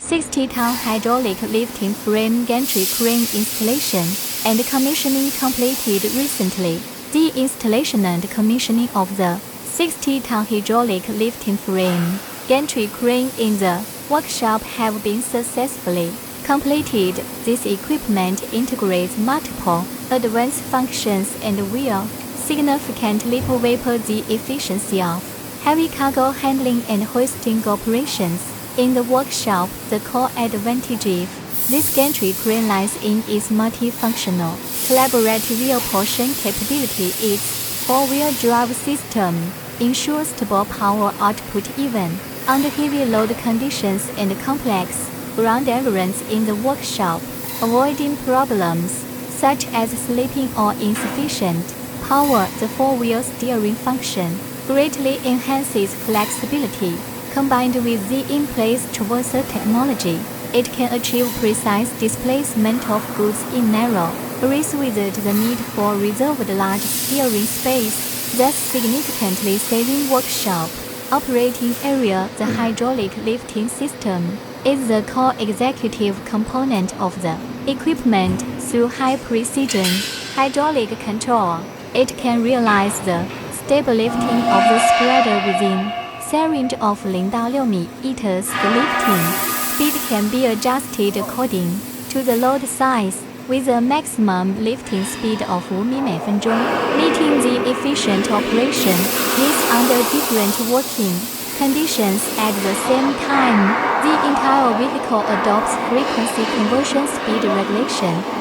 60-ton hydraulic lifting frame gantry crane installation and commissioning completed recently. The installation and commissioning of the 60-ton hydraulic lifting frame gantry crane in the workshop have been successfully completed. This equipment integrates multiple advanced functions and will significantly improve the efficiency of heavy cargo handling and hoisting operations in the workshop. The core advantage of this gantry crane lies in its multifunctional collaborative wheel pushing capability. Its four-wheel drive system ensures stable power output even under heavy load conditions and complex ground errands in the workshop, avoiding problems such as slipping or insufficient power. The four-wheel steering function greatly enhances flexibility. Combined with the in-place traverser technology, it can achieve precise displacement of goods in narrow areas without the need for reserved large steering space, thus significantly saving workshop operating area. The hydraulic lifting system is the core executive component of the equipment. Through high-precision hydraulic control, it can realize the stable lifting of the spreader within a range of 0到6 meters. The lifting speed can be adjusted according to the load size, with a maximum lifting speed of 5 米每分钟, meeting the efficient operation needs under different working conditions. At the same time, the entire vehicle adopts frequency conversion speed regulation